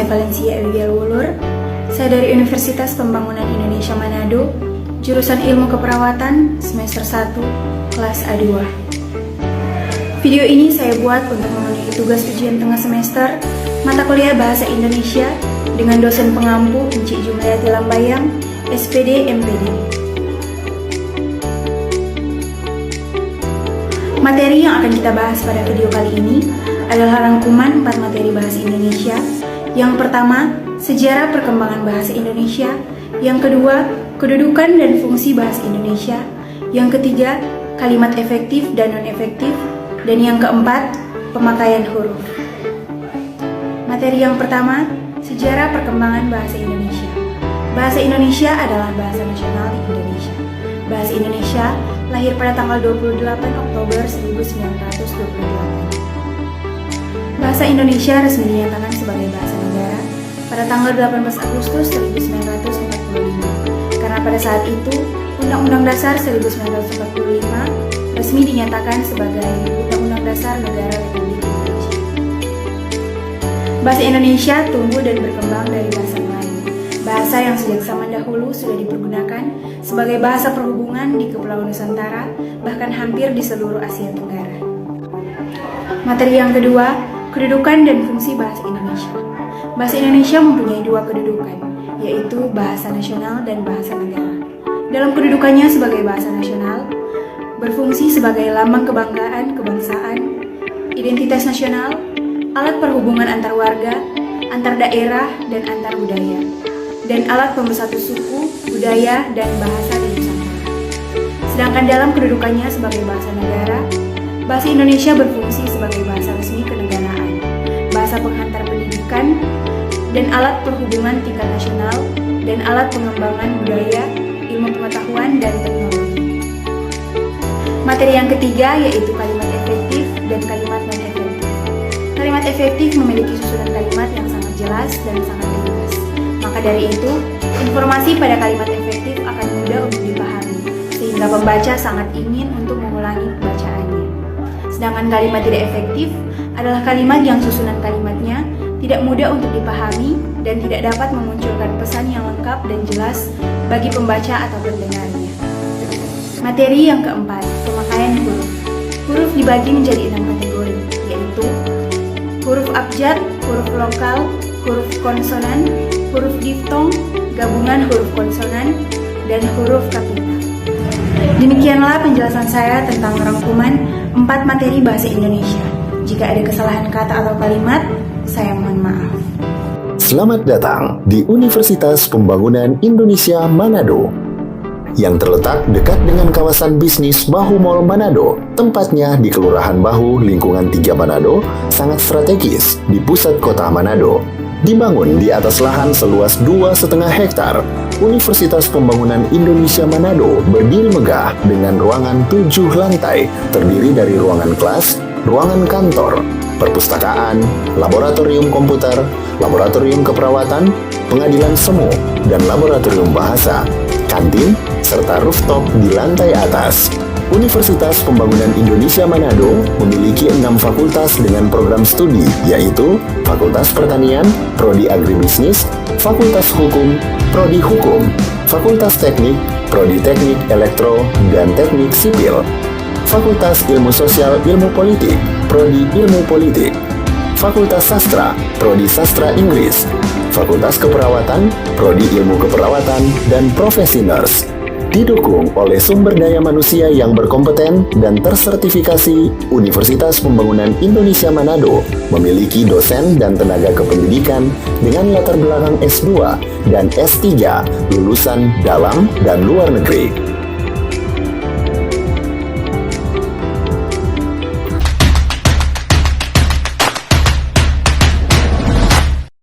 saya Valencia Abigail Wulur. Saya dari Universitas Pembangunan Indonesia Manado, jurusan Ilmu Keperawatan, semester 1, kelas A2. Video ini saya buat untuk memenuhi tugas ujian tengah semester mata kuliah Bahasa Indonesia dengan dosen pengampu Encik Jumlayati Lambayang, SPD MPD. Materi yang akan kita bahas pada video kali ini adalah rangkuman 4 materi Bahasa Indonesia. Yang pertama, sejarah perkembangan Bahasa Indonesia. Yang kedua, kedudukan dan fungsi Bahasa Indonesia. Yang ketiga, kalimat efektif dan non-efektif. Dan yang keempat, pemakaian huruf. Materi yang pertama, sejarah perkembangan Bahasa Indonesia. Bahasa Indonesia adalah bahasa nasional di Indonesia. Bahasa Indonesia lahir pada tanggal 28 Oktober 1928. Bahasa Indonesia resmi dinyatakan sebagai bahasa negara pada tanggal 18 Agustus 1945. Karena pada saat itu, Undang-Undang Dasar 1945 resmi dinyatakan sebagai Undang-Undang Dasar Negara Republik Indonesia. Bahasa Indonesia tumbuh dan berkembang dari bahasa Melayu, bahasa yang sejak zaman dahulu sudah dipergunakan sebagai bahasa perhubungan di Kepulauan Nusantara, bahkan hampir di seluruh Asia Tenggara. Materi yang kedua, kedudukan dan fungsi bahasa Indonesia. Bahasa Indonesia mempunyai 2 kedudukan, yaitu bahasa nasional dan bahasa negara. Dalam kedudukannya sebagai bahasa nasional, berfungsi sebagai lambang kebanggaan kebangsaan, identitas nasional, alat perhubungan antar warga, antar daerah, dan antar budaya, dan alat pemersatu suku, budaya, dan bahasa di Nusantara. Sedangkan dalam kedudukannya sebagai bahasa negara, bahasa Indonesia berfungsi sebagai bahasa resmi kenegaraan, bahasa penghantar pendidikan, dan alat perhubungan tingkat nasional, dan alat pengembangan budaya, ilmu pengetahuan, dan teknologi. Materi yang ketiga yaitu kalimat efektif dan kalimat non-efektif. Kalimat efektif memiliki susunan kalimat yang sangat jelas dan sangat ringkas. Maka dari itu, informasi pada kalimat efektif akan mudah untuk dipahami, sehingga pembaca sangat ingin untuk mengulangi bacaannya. Sedangkan kalimat tidak efektif adalah kalimat yang susunan kalimatnya tidak mudah untuk dipahami dan tidak dapat memunculkan pesan yang lengkap dan jelas bagi pembaca atau pendengarnya. Materi yang keempat, pemakaian huruf. Huruf dibagi menjadi 6 kategori, yaitu huruf abjad, huruf lokal, huruf konsonan, huruf diftong, gabungan huruf konsonan, dan huruf kapital. Demikianlah penjelasan saya tentang rangkuman 4 materi Bahasa Indonesia. Jika ada kesalahan kata atau kalimat, saya mohon maaf. Selamat datang di Universitas Pembangunan Indonesia Manado yang terletak dekat dengan kawasan bisnis Bahu Mall Manado. Tempatnya di Kelurahan Bahu, lingkungan 3 Manado, sangat strategis di pusat kota Manado. Dibangun di atas lahan seluas 2,5 hektar, Universitas Pembangunan Indonesia Manado berdiri megah dengan ruangan 7 lantai, terdiri dari ruangan kelas, ruangan kantor, perpustakaan, laboratorium komputer, laboratorium keperawatan, pengadilan semu, dan laboratorium bahasa, kantin, serta rooftop di lantai atas. Universitas Pembangunan Indonesia Manado memiliki 6 fakultas dengan program studi, yaitu Fakultas Pertanian, Prodi Agribisnis, Fakultas Hukum, Prodi Hukum, Fakultas Teknik, Prodi Teknik Elektro dan Teknik Sipil, Fakultas Ilmu Sosial Ilmu Politik, Prodi Ilmu Politik, Fakultas Sastra, Prodi Sastra Inggris, Fakultas Keperawatan, Prodi Ilmu Keperawatan, dan Profesi Nurse. Didukung oleh sumber daya manusia yang berkompeten dan tersertifikasi, Universitas Pembangunan Indonesia Manado memiliki dosen dan tenaga kependidikan dengan latar belakang S2 dan S3 lulusan dalam dan luar negeri.